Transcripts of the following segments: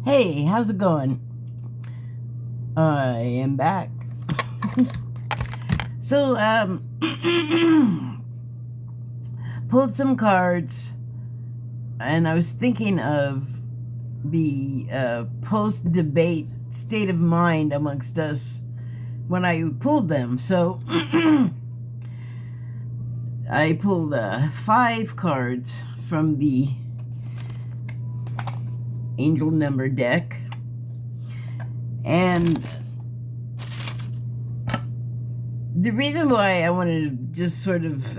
Hey, how's it going? I am back. So, pulled some cards, and I was thinking of the post-debate state of mind amongst us when I pulled them. So, I pulled 5 cards from the angel number deck, and the reason why I wanted to just sort of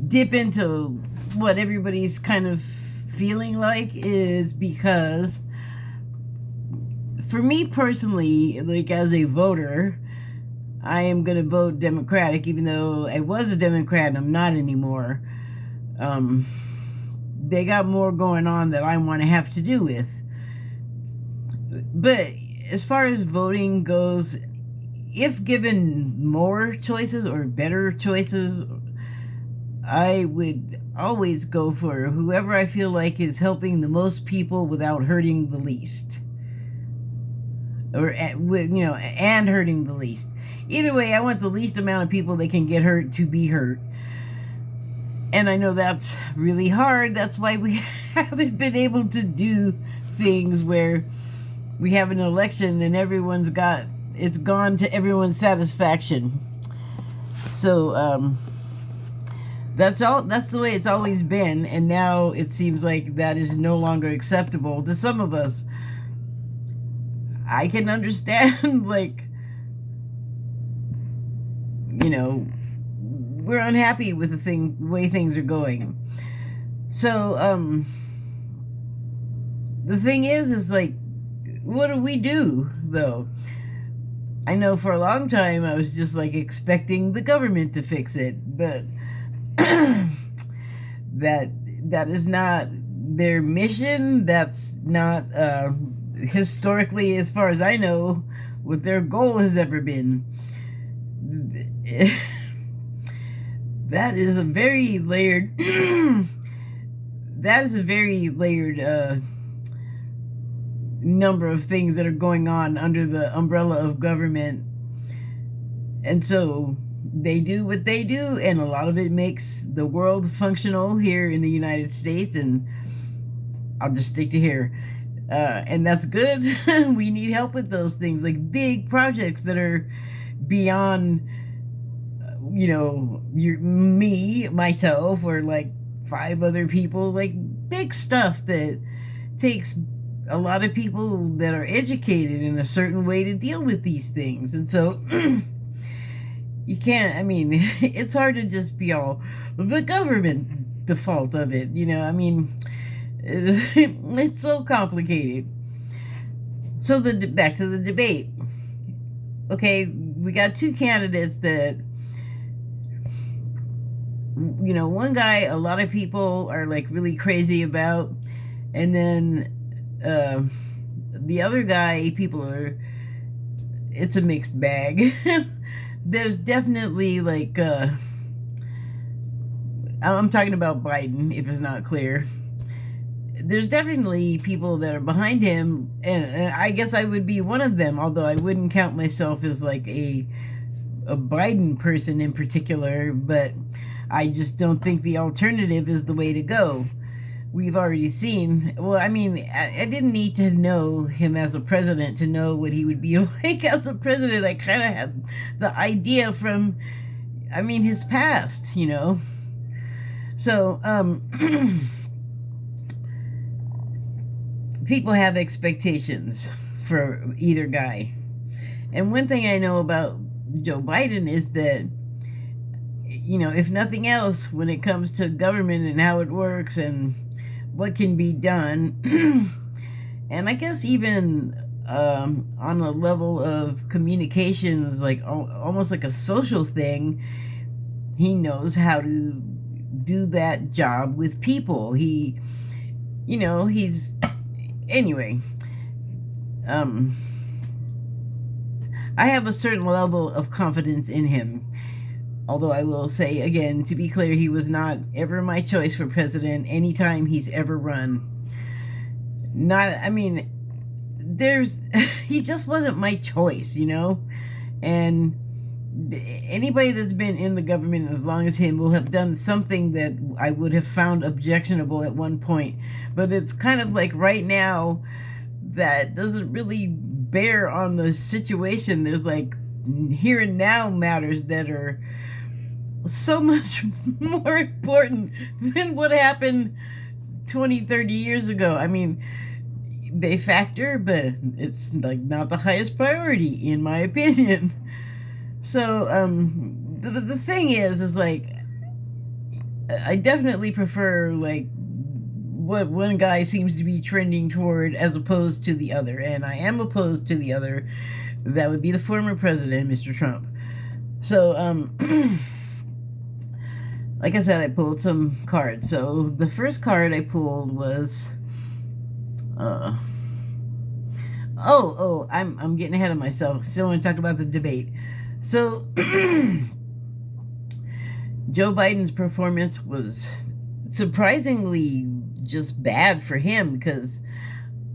dip into what everybody's kind of feeling like is because for me personally, like as a voter, I am going to vote Democratic, even though I was a Democrat and I'm not anymore. They got more going on that I want to have to do with. But as far as voting goes, if given more choices or better choices, I would always go for whoever I feel like is helping the most people without hurting the least. Or, and hurting the least. Either way, I want the least amount of people that can get hurt to be hurt. And I know that's really hard. That's why we haven't been able to do things where we have an election and it's gone to everyone's satisfaction. So that's the way it's always been, and now it seems like that is no longer acceptable to some of us. I can understand, like, we're unhappy with the way things are going. So the thing is like, what do we do though? I know for a long time I was just like expecting the government to fix it, but that is not their mission. That's not historically, as far as I know, what their goal has ever been. That is a very layered number of things that are going on under the umbrella of government. And so they do what they do, and a lot of it makes the world functional here in the United States, and I'll just stick to here. And that's good. We need help with those things, like big projects that are beyond, myself, or like 5 other people, like big stuff that takes a lot of people that are educated in a certain way to deal with these things. And so you can't, it's hard to just be all the government, the fault of it, it's so complicated. So back to the debate. Okay, we got 2 candidates that, one guy a lot of people are like really crazy about, and then the other guy, it's a mixed bag. There's definitely like, I'm talking about Biden, if it's not clear. There's definitely people that are behind him, and I guess I would be one of them, although I wouldn't count myself as like a Biden person in particular, but I just don't think the alternative is the way to go. We've already seen, I didn't need to know him as a president to know what he would be like as a president. I kind of had the idea from, his past, So, people have expectations for either guy. And one thing I know about Joe Biden is that, if nothing else, when it comes to government and how it works and what can be done, and I guess even on a level of communications, like almost like a social thing, he knows how to do that job with people. He's anyway. I have a certain level of confidence in him. Although I will say, again, to be clear, he was not ever my choice for president anytime he's ever run. not, I mean, there's, he just wasn't my choice, you know? And anybody that's been in the government as long as him will have done something that I would have found objectionable at one point. But it's kind of like right now, that doesn't really bear on the situation. There's like here and now matters that are so much more important than what happened 20, 30 years ago. I mean, they factor, but it's like not the highest priority in my opinion. So the thing is like, I definitely prefer like what one guy seems to be trending toward as opposed to the other, and I am opposed to the other. That would be the former president, Mr. Trump. So like I said, I pulled some cards. So the first card I pulled was I'm getting ahead of myself. Still want to talk about the debate. So Joe Biden's performance was surprisingly just bad for him because,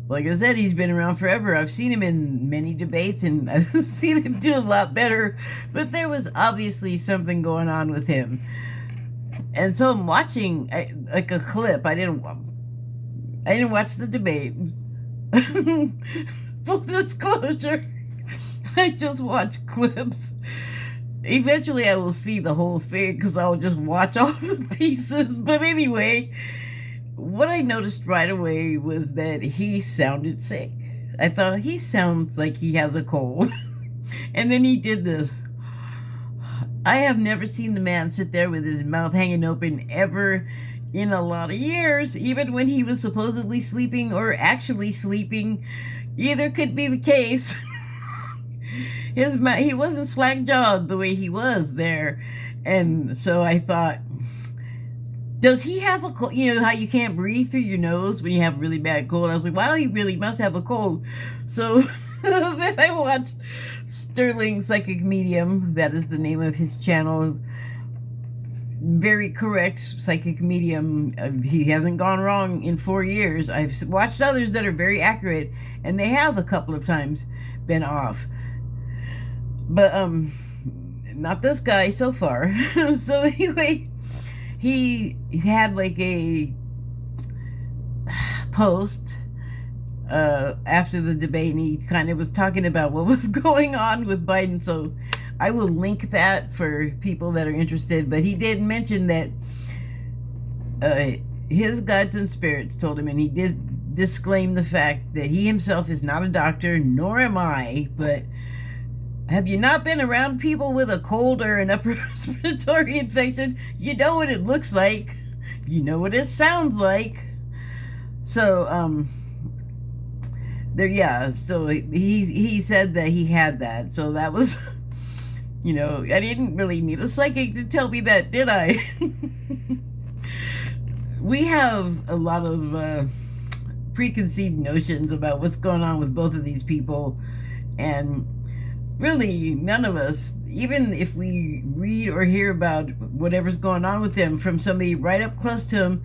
like I said, he's been around forever. I've seen him in many debates and I've seen him do a lot better, but there was obviously something going on with him. And so I'm watching like a clip. I didn't watch the debate. Full disclosure, I just watch clips. Eventually I will see the whole thing because I'll just watch all the pieces. But anyway, what I noticed right away was that he sounded sick. I thought, he sounds like he has a cold. And then he did this. I have never seen the man sit there with his mouth hanging open ever in a lot of years, even when he was supposedly sleeping or actually sleeping. Either could be the case. He wasn't slack-jawed the way he was there. And so I thought, does he have a cold? You know how you can't breathe through your nose when you have a really bad cold? I was like, wow, he really must have a cold. So then I watched Sterling Psychic Medium. That is the name of his channel. Very correct psychic medium. He hasn't gone wrong in 4 years. I've watched others that are very accurate, and they have a couple of times been off. But not this guy so far. So anyway, he had like a post after the debate, and he kind of was talking about what was going on with Biden. So I will link that for people that are interested. But he did mention that his guides and spirits told him, and he did disclaim the fact that he himself is not a doctor, nor am I, but have you not been around people with a cold or an upper respiratory infection? You know what it looks like. You know what it sounds like. So, so he said that he had that. So that was, you know, I didn't really need a psychic to tell me that, did I? We have a lot of preconceived notions about what's going on with both of these people, and really, none of us, even if we read or hear about whatever's going on with them from somebody right up close to them,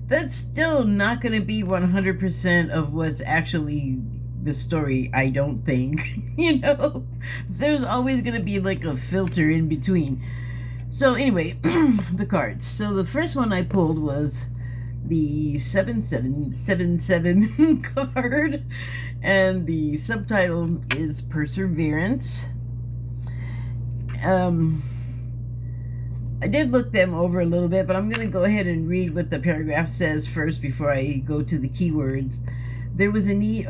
that's still not going to be 100% of what's actually the story, I don't think. You know, there's always going to be like a filter in between. So anyway, the cards. So the first one I pulled was the 7777 card, and the subtitle is Perseverance. I did look them over a little bit, but I'm going to go ahead and read what the paragraph says first before I go to the keywords. There's a need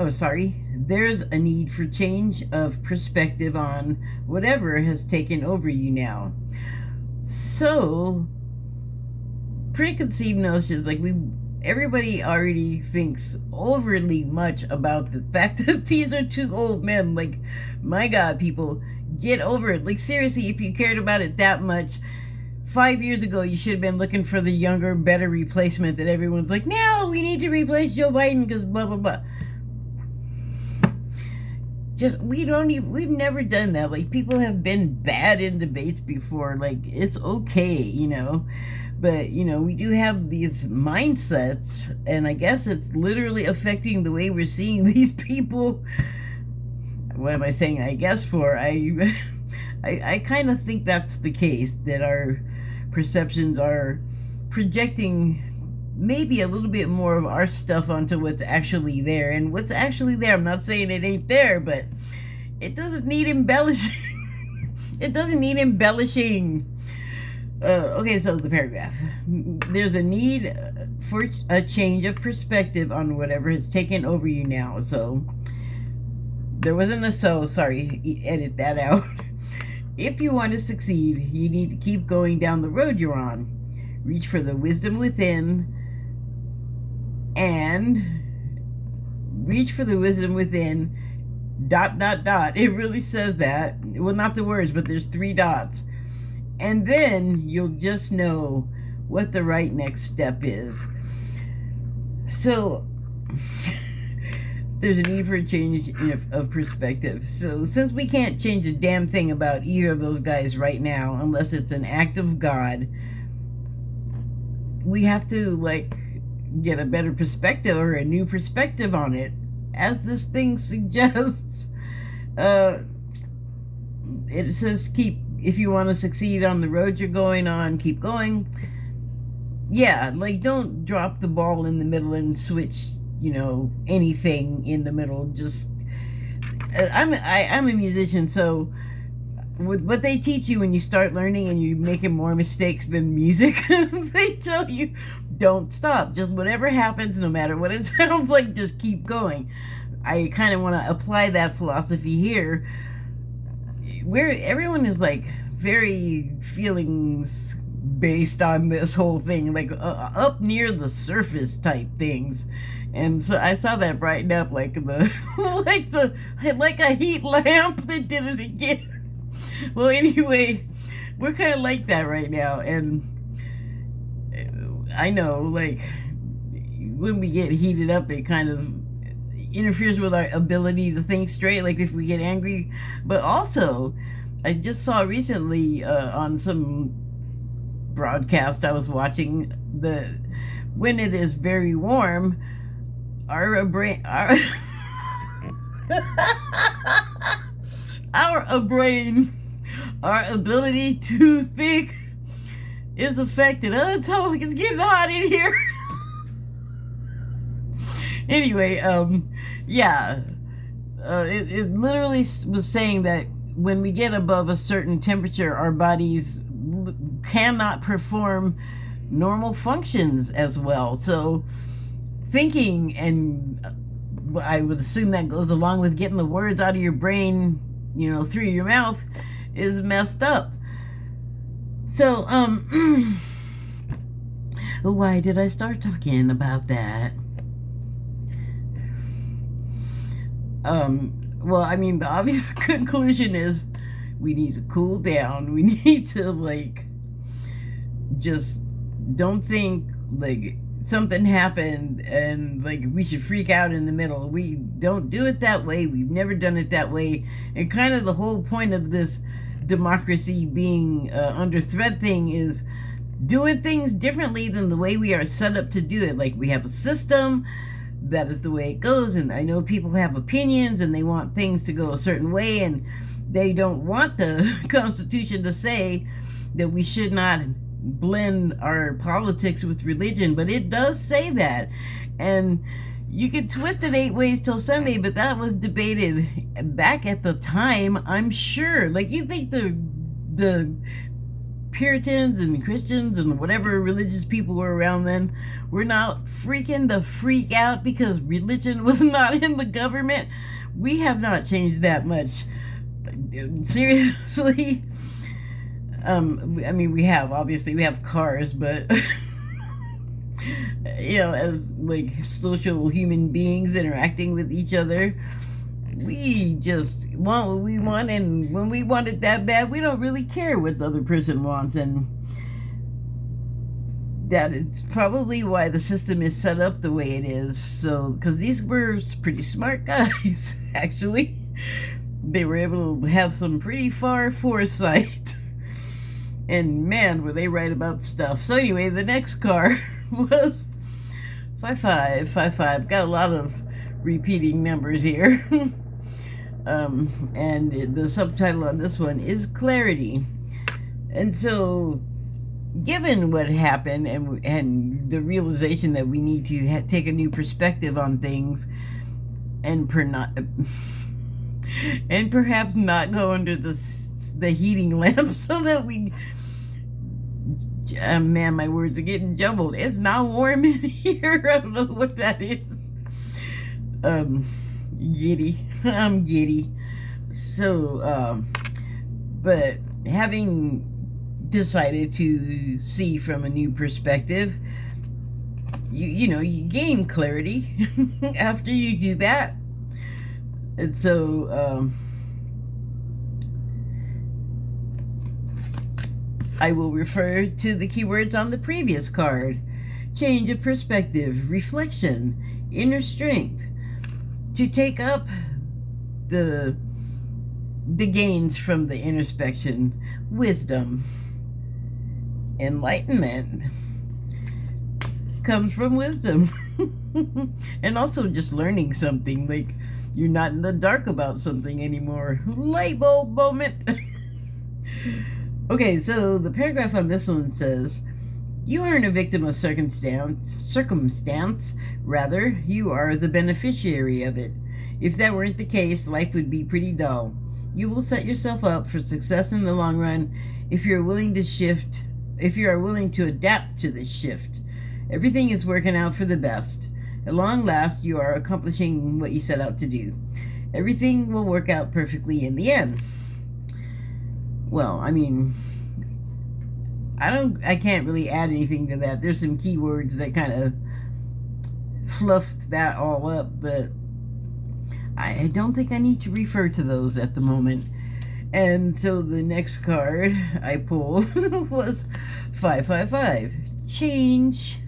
for change of perspective on whatever has taken over you now. So, preconceived notions, like everybody already thinks overly much about the fact that these are two old men. Like, my God, people, get over it. Like, seriously, if you cared about it that much, 5 years ago, you should have been looking for the younger, better replacement that everyone's like, no, we need to replace Joe Biden because blah, blah, blah. We've never done that. Like, people have been bad in debates before. Like, it's okay, you know. But, we do have these mindsets, and I guess it's literally affecting the way we're seeing these people. What am I saying I guess for? I kind of think that's the case, that our perceptions are projecting maybe a little bit more of our stuff onto what's actually there. And what's actually there, I'm not saying it ain't there, but it doesn't need embellishing. It doesn't need embellishing. Okay, so the paragraph. There's a need for a change of perspective on whatever has taken over you now. So, there wasn't a so, sorry, edit that out. If you want to succeed, you need to keep going down the road you're on. Reach for the wisdom within, and reach for the wisdom within, ... It really says that. Well, not the words, but there's 3 dots. And then you'll just know what the right next step is. So, there's a need for a change of perspective. So, since we can't change a damn thing about either of those guys right now, unless it's an act of God, we have to, get a better perspective or a new perspective on it. As this thing suggests, it says if you want to succeed on the road you're going on, keep going. Yeah, don't drop the ball in the middle and switch, anything in the middle. Just, I'm a musician, so with what they teach you when you start learning and you're making more mistakes than music, they tell you, don't stop. Just whatever happens, no matter what it sounds like, just keep going. I kind of want to apply that philosophy here, where everyone is very feelings based on this whole thing, up near the surface type things. And so I saw that brighten up like a heat lamp that did it again. Well, anyway, we're kind of like that right now, and I know, when we get heated up, it kind of interferes with our ability to think straight, if we get angry. But also, I just saw recently on some broadcast I was watching, when it is very warm, our brain, our ability to think is affected. It's getting hot in here. Anyway, it literally was saying that when we get above a certain temperature, our bodies cannot perform normal functions as well. So thinking, and I would assume that goes along with getting the words out of your brain, through your mouth, is messed up. So, why did I start talking about that? Well, the obvious conclusion is we need to cool down. We need to, just don't think, something happened and, we should freak out in the middle. We don't do it that way. We've never done it that way. And kind of the whole point of this democracy being under threat thing is doing things differently than the way we are set up to do it. We have a system, that is the way it goes, and I know people have opinions and they want things to go a certain way, and they don't want the Constitution to say that we should not blend our politics with religion, but it does say that. And you could twist it 8 ways till Sunday, but that was debated back at the time, I'm sure. You think the Puritans and Christians and whatever religious people were around then were not freaking the freak out because religion was not in the government? We have not changed that much. Seriously. We have cars, but as social human beings interacting with each other, we just want what we want, and when we want it that bad, we don't really care what the other person wants. And that is probably why the system is set up the way it is. So, because these were pretty smart guys, actually. They were able to have some pretty far foresight. And man, were they right about stuff. So anyway, the next card was 5555. Got a lot of repeating numbers here. And the subtitle on this one is Clarity. And so, given what happened and the realization that we need to take a new perspective on things, and and perhaps not go under the heating lamp, so that we, man, my words are getting jumbled. It's not warm in here. I don't know what that is. Giddy. I'm giddy. So, but having decided to see from a new perspective, you gain clarity after you do that. And so I will refer to the keywords on the previous card: change of perspective, reflection, inner strength, to take up the gains from the introspection, wisdom, enlightenment comes from wisdom. And also just learning something, like you're not in the dark about something anymore. Light bulb moment. Okay, so the paragraph on this one says, you aren't a victim of circumstance, rather you are the beneficiary of it. If that weren't the case, life would be pretty dull. You will set yourself up for success in the long run if you are willing to adapt to this shift. Everything is working out for the best. At long last, you are accomplishing what you set out to do. Everything will work out perfectly in the end. Well, I mean, I can't really add anything to that. There's some keywords that kind of fluffed that all up, but I don't think I need to refer to those at the moment. And so the next card I pulled was 555. Change.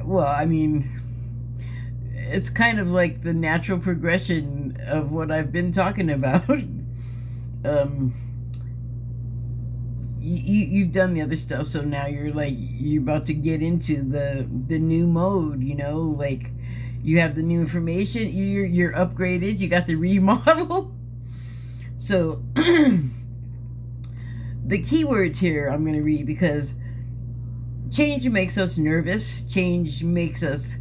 Well, I mean, it's kind of like the natural progression of what I've been talking about. You've done the other stuff, so now you're about to get into the new mode, like you have the new information, you're upgraded, you got the remodel. So the keywords here I'm going to read, because change makes us nervous, change makes us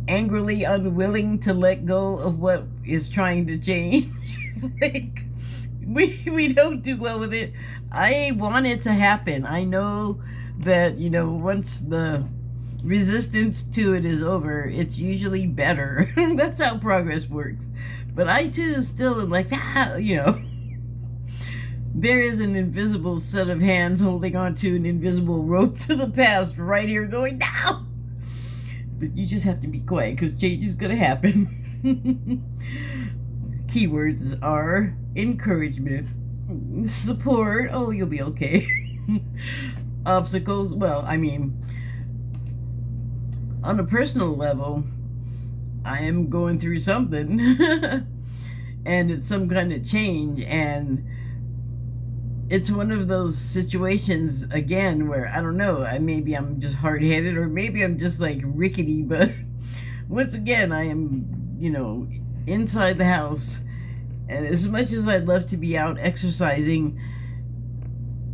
angrily unwilling to let go of what is trying to change. Like, we don't do well with it. I want it to happen. I know that, once the resistance to it is over, it's usually better. That's how progress works. But I too still am like, there is an invisible set of hands holding onto an invisible rope to the past right here going, now. But you just have to be quiet, because change is going to happen. Keywords are encouragement, support, oh, you'll be okay. Obstacles, well, I mean, on a personal level, I am going through something. And it's some kind of change, and it's one of those situations, again, where I don't know, maybe I'm just hard-headed, or maybe I'm just like rickety, but once again, I am, inside the house, and as much as I'd love to be out exercising,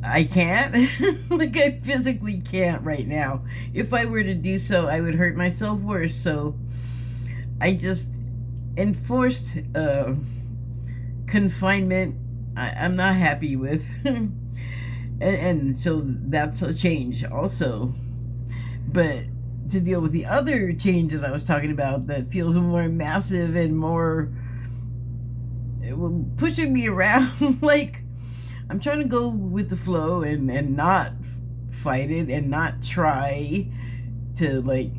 I can't. Like, I physically can't right now. If I were to do so, I would hurt myself worse. So I just enforced confinement. I'm not happy with. and so that's a change also. But to deal with the other change that I was talking about, that feels more massive and more pushing me around, like I'm trying to go with the flow and not fight it, and not try to like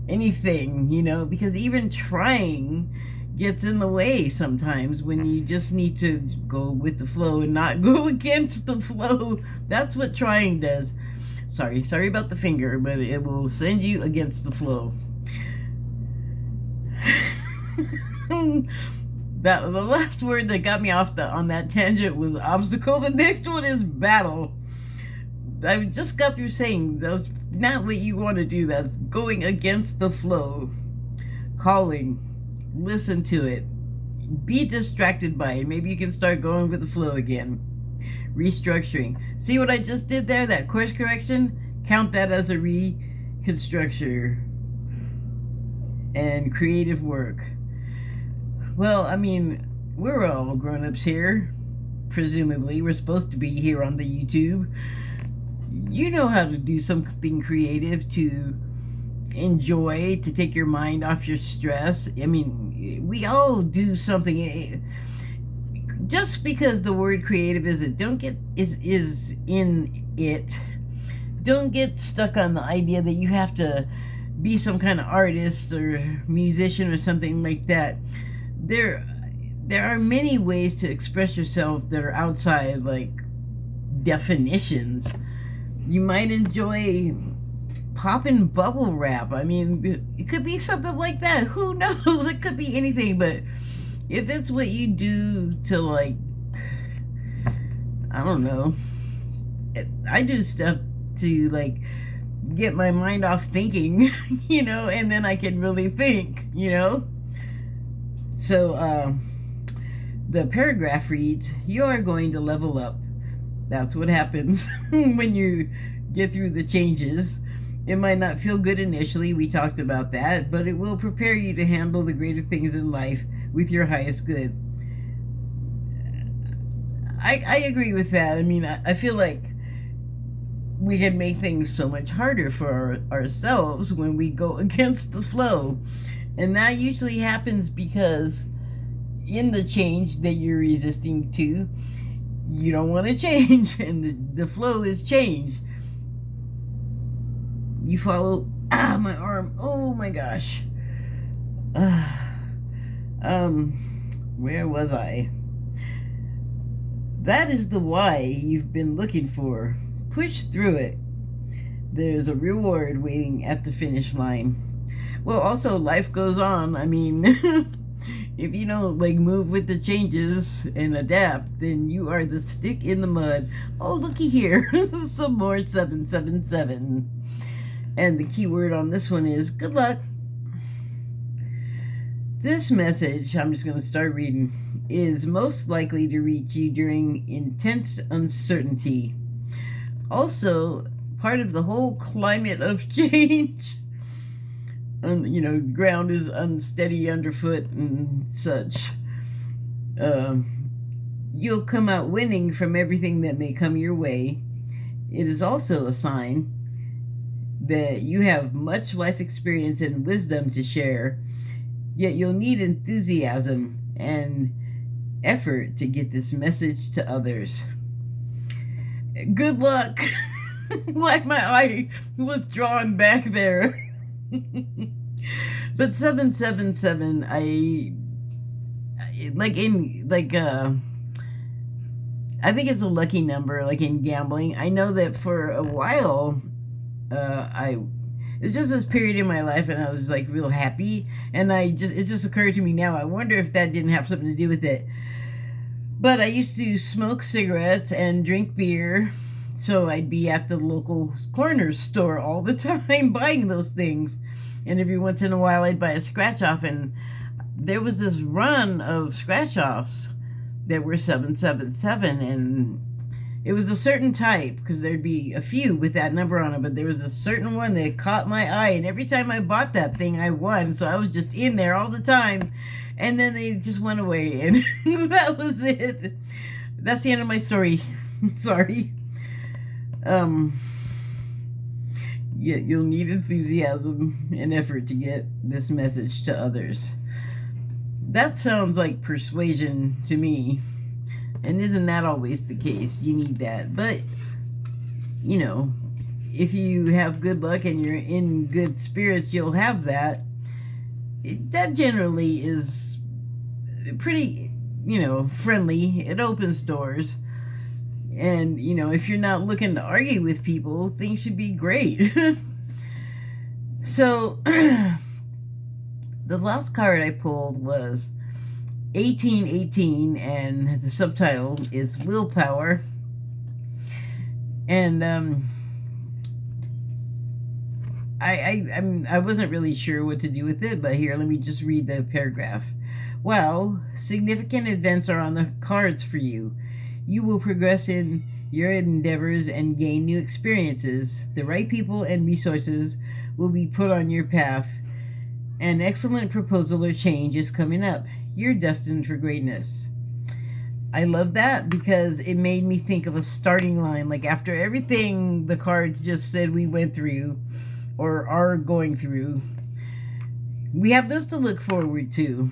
anything, because even trying gets in the way sometimes, when you just need to go with the flow and not go against the flow. That's what trying does. Sorry about the finger, but it will send you against the flow. That the last word that got me off on that tangent was obstacle. The next one is battle. I just got through saying that's not what you want to do. That's going against the flow. Calling. Listen to it. Be distracted by it. Maybe you can start going with the flow again. Restructuring. See what I just did there? That course correction? Count that as a reconstructure and creative work. Well, I mean, we're all grown-ups here. Presumably, we're supposed to be here on the YouTube. You know how to do something creative to enjoy, to take your mind off your stress. I mean, we all do something. Just because the word creative is in it, don't get stuck on the idea that you have to be some kind of artist or musician or something like that. There are many ways to express yourself that are outside like definitions. You might enjoy popping bubble wrap. I mean, it could be something like that. Who knows? It could be anything. But if it's what you do to, like, I don't know, I do stuff to, like, get my mind off thinking, you know, and then I can really think, you know. So the paragraph reads, you are going to level up. That's what happens when you get through the changes. It might not feel good initially, we talked about that, but it will prepare you to handle the greater things in life with your highest good. I agree with that. I mean, I feel like we can make things so much harder for ourselves when we go against the flow. And that usually happens because in the change that you're resisting to, you don't want to change, and the flow is change. You follow, my arm, oh my gosh. Where was I? That is the why you've been looking for. Push through it. There's a reward waiting at the finish line. Well, also, life goes on. I mean, if you don't, like, move with the changes and adapt, then you are the stick in the mud. Oh, looky here. Some more 777. And the key word on this one is good luck. This message, I'm just going to start reading, is most likely to reach you during intense uncertainty. Also, part of the whole climate of change. You know, ground is unsteady underfoot and such. You'll come out winning from everything that may come your way. It is also a sign that you have much life experience and wisdom to share, yet you'll need enthusiasm and effort to get this message to others. Good luck. Like my eye was drawn back there. But 777, I think it's a lucky number, like in gambling. I know that for a while, it was just this period in my life, and I was like real happy, and it just occurred to me now, I wonder if that didn't have something to do with it. But I used to smoke cigarettes and drink beer, so I'd be at the local corner store all the time buying those things. And every once in a while I'd buy a scratch off, and there was this run of scratch offs that were 777, and it was a certain type, because there'd be a few with that number on it, but there was a certain one that caught my eye, and every time I bought that thing I won, so I was just in there all the time. And then they just went away, and that was it. That's the end of my story. Sorry. Yeah, you'll need enthusiasm and effort to get this message to others. That sounds like persuasion to me. And isn't that always the case? You need that. But, you know, if you have good luck and you're in good spirits, you'll have that. That generally is pretty, you know, friendly. It opens doors. And, you know, if you're not looking to argue with people, things should be great. So, the last card I pulled was 1818, and the subtitle is Willpower. And I wasn't really sure what to do with it, but here, let me just read the paragraph. Wow, significant events are on the cards for you. You will progress in your endeavors and gain new experiences. The right people and resources will be put on your path. An excellent proposal or change is coming up. You're destined for greatness. I love that because it made me think of a starting line. Like, after everything the cards just said we went through or are going through, we have this to look forward to.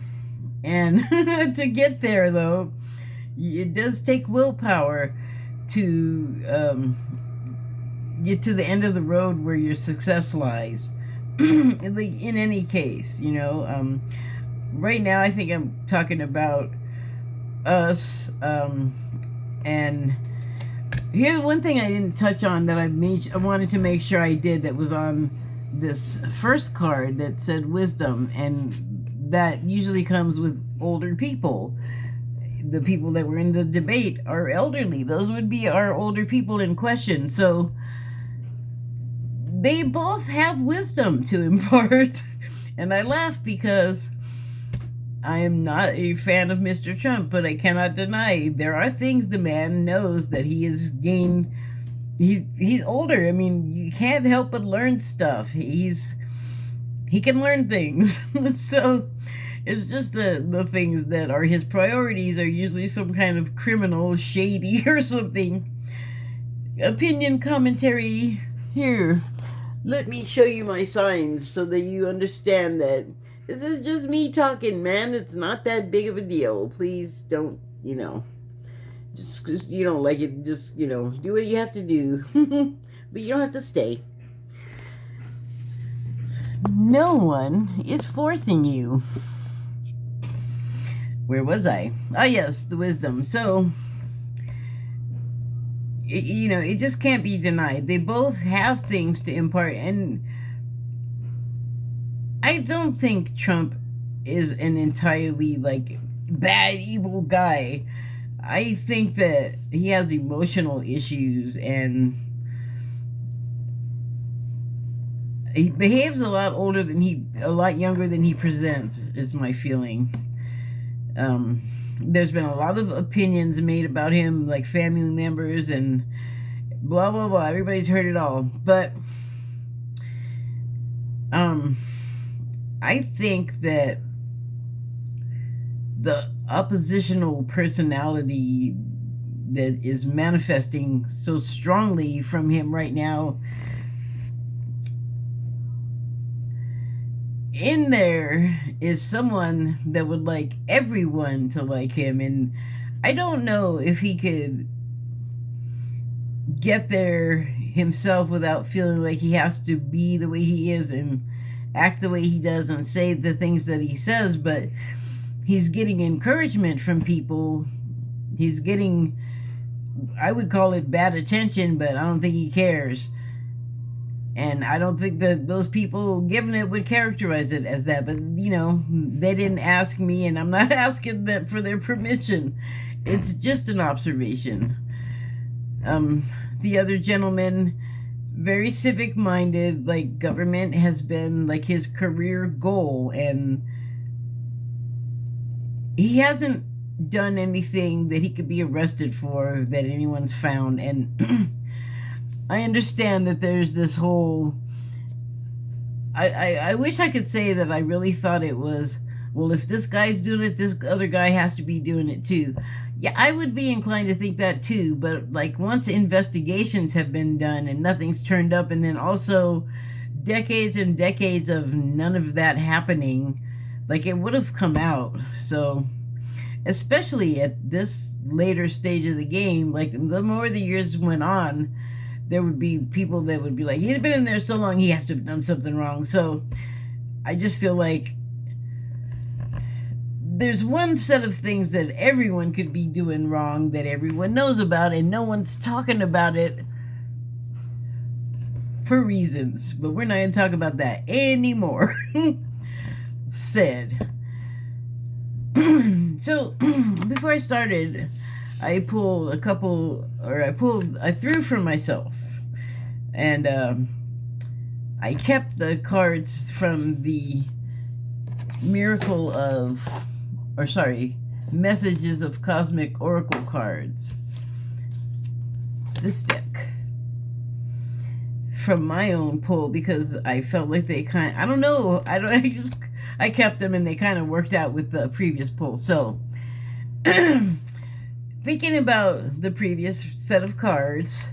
And to get there, though, it does take willpower to get to the end of the road where your success lies. In any case, right now I think I'm talking about us. And here's one thing I didn't touch on that I wanted to make sure I did, that was on this first card that said wisdom, and that usually comes with older people. The people that were in the debate are elderly. Those would be our older people in question. So they both have wisdom to impart. And I laugh because I am not a fan of Mr. Trump, but I cannot deny there are things the man knows that he has gained. He's older. I mean, you can't help but learn stuff. He can learn things. So it's just the things that are his priorities are usually some kind of criminal, shady, or something. Opinion commentary here. Let me show you my signs so that you understand that this is just me talking, man. It's not that big of a deal. Please don't, just you don't like it, just, do what you have to do. But you don't have to stay. No one is forcing you. Where was I? Ah, yes, the wisdom. So, it just can't be denied. They both have things to impart, and I don't think Trump is an entirely, bad, evil guy. I think that he has emotional issues, and he behaves a lot younger than he presents, is my feeling. There's been a lot of opinions made about him, like family members and blah, blah, blah. Everybody's heard it all. But I think that the oppositional personality that is manifesting so strongly from him right now, in there is someone that would like everyone to like him, and I don't know if he could get there himself without feeling like he has to be the way he is and act the way he does and say the things that he says. But he's getting encouragement from people. He's getting, I would call it bad attention, but I don't think he cares. And I don't think that those people giving it would characterize it as that. But, they didn't ask me, and I'm not asking them for their permission. It's just an observation. The other gentleman, very civic-minded, like government has been like his career goal. And he hasn't done anything that he could be arrested for that anyone's found. And I understand that there's this whole, I wish I could say that I really thought it was, well, if this guy's doing it, this other guy has to be doing it too. Yeah, I would be inclined to think that too, but once investigations have been done and nothing's turned up, and then also decades and decades of none of that happening, it would have come out. So, especially at this later stage of the game, the more the years went on, there would be people that would be like, he's been in there so long, he has to have done something wrong. So I just feel like there's one set of things that everyone could be doing wrong that everyone knows about, and no one's talking about it for reasons. But we're not going to talk about that anymore. Said. So before I started, I threw from myself, and I kept the cards from the Miracle of, or sorry, Messages of Cosmic Oracle cards. This deck. From my own pull, because I felt like they I don't know, I kept them and they kind of worked out with the previous pull. So, thinking about the previous set of cards,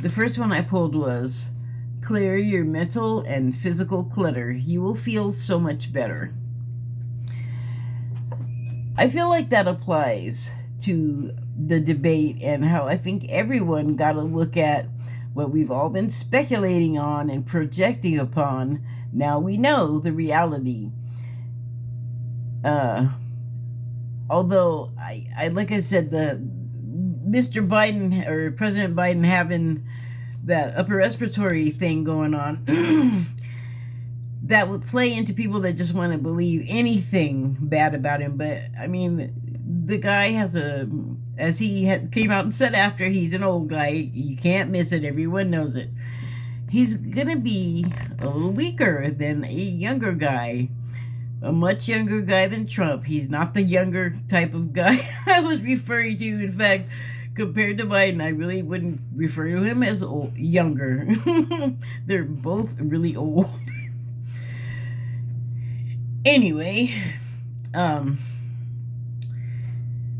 the first one I pulled was clear your mental and physical clutter. You will feel so much better. I feel like that applies to the debate and how I think everyone got to look at what we've all been speculating on and projecting upon. Now we know the reality. Although I like I said, the Mr. Biden or President Biden having that upper respiratory thing going on, that would play into people that just want to believe anything bad about him. But I mean, the guy has as he came out and said after, he's an old guy. You can't miss it. Everyone knows it. He's gonna be a little weaker than a younger guy, a much younger guy than Trump. He's not the younger type of guy I was referring to. In fact, compared to Biden, I really wouldn't refer to him as younger. They're both really old. Anyway,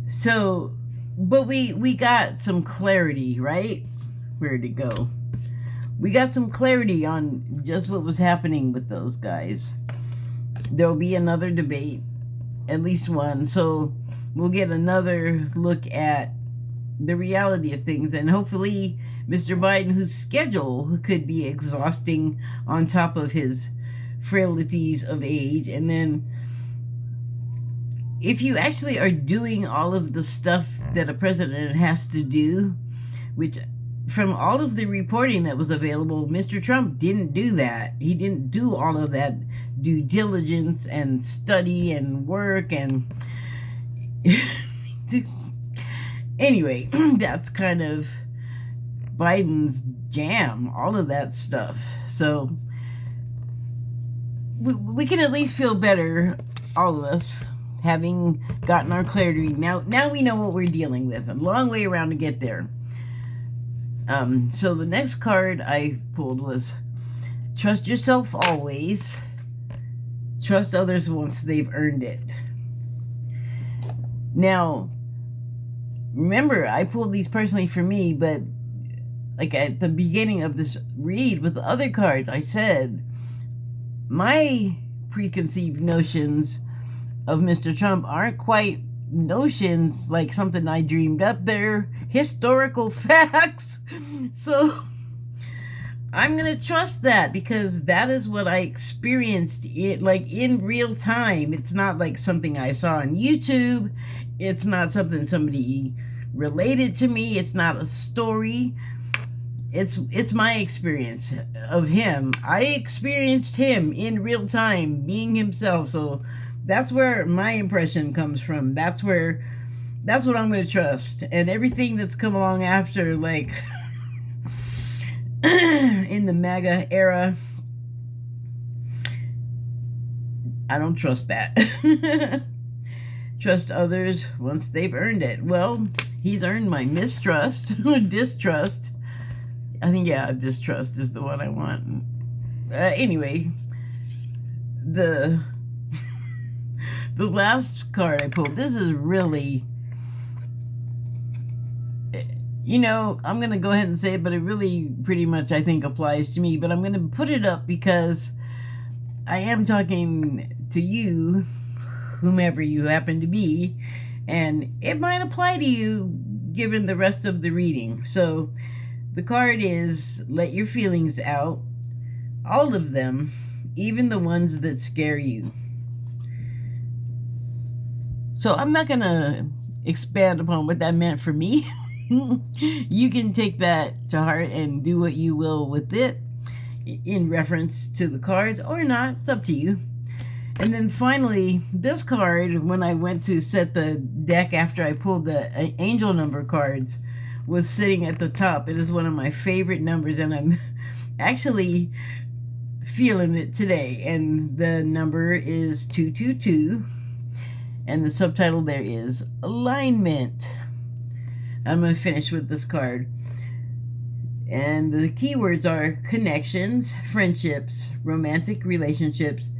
so, but we got some clarity, right? Where'd it go? We got some clarity on just what was happening with those guys. There'll be another debate, at least one, so we'll get another look at the reality of things, and hopefully Mr. Biden, whose schedule could be exhausting on top of his frailties of age, and then if you actually are doing all of the stuff that a president has to do, which from all of the reporting that was available, Mr. Trump didn't do that. He didn't do all of that due diligence and study and work and anyway, that's kind of Biden's jam, all of that stuff. So we can at least feel better, all of us, having gotten our clarity. Now we know what we're dealing with. A long way around to get there. So the next card I pulled was trust yourself always. Trust others once they've earned it. Now, remember, I pulled these personally for me, but like at the beginning of this read with the other cards, I said my preconceived notions of Mr. Trump aren't quite notions like something I dreamed up. They're historical facts. So I'm going to trust that because that is what I experienced in real time. It's not like something I saw on YouTube. It's not something somebody related to me. It's not a story. It's my experience of him. I experienced him in real time being himself. So that's where my impression comes from. That's what I'm going to trust. And everything that's come along after, like in the MAGA era, I don't trust that. Trust others once they've earned it. Well, he's earned my mistrust, distrust. I think, yeah, distrust is the one I want. Anyway, the last card I pulled, this is really, I'm going to go ahead and say it, but it really pretty much, I think, applies to me. But I'm going to put it up because I am talking to you, whomever you happen to be, and it might apply to you given the rest of the reading. So the card is let your feelings out, all of them, even the ones that scare you. So I'm not going to expand upon what that meant for me. You can take that to heart and do what you will with it in reference to the cards or not. It's up to you. And then finally, this card, when I went to set the deck after I pulled the angel number cards, was sitting at the top. It is one of my favorite numbers, and I'm actually feeling it today. And the number is 222, and the subtitle there is alignment. I'm going to finish with this card. And the keywords are connections, friendships, romantic relationships,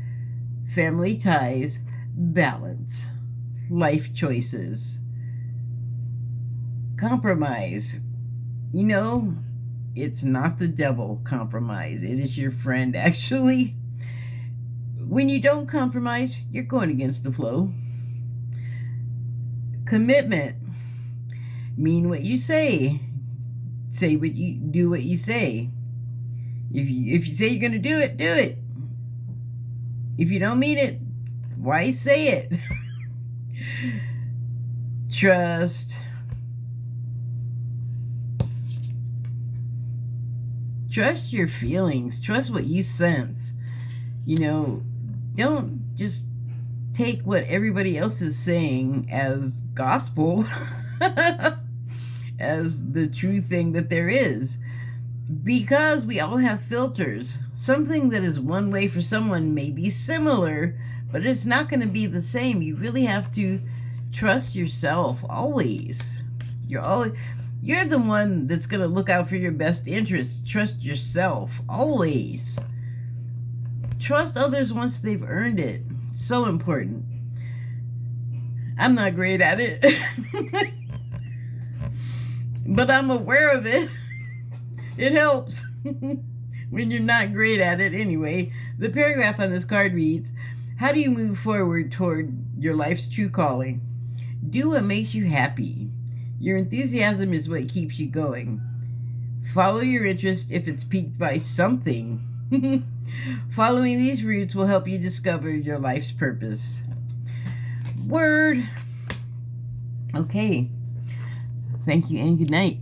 family ties, balance, life choices, compromise. You know, it's not the devil, compromise. It is your friend, actually. When you don't compromise, you're going against the flow. Commitment. Mean what you say. Say what you do, what you say. If you say you're going to do it, do it. If you don't mean it, why say it? Trust. Trust your feelings. Trust what you sense. You know, don't just take what everybody else is saying as gospel, as the true thing that there is. Because we all have filters. Something that is one way for someone may be similar, but it's not going to be the same. You really have to trust yourself always. You're the one that's going to look out for your best interests. Trust yourself always. Trust others once they've earned it. So important. I'm not great at it, but I'm aware of it. It helps when you're not great at it anyway. The paragraph on this card reads, how do you move forward toward your life's true calling? Do what makes you happy. Your enthusiasm is what keeps you going. Follow your interest if it's piqued by something. Following these routes will help you discover your life's purpose. Word. Okay. Thank you and good night.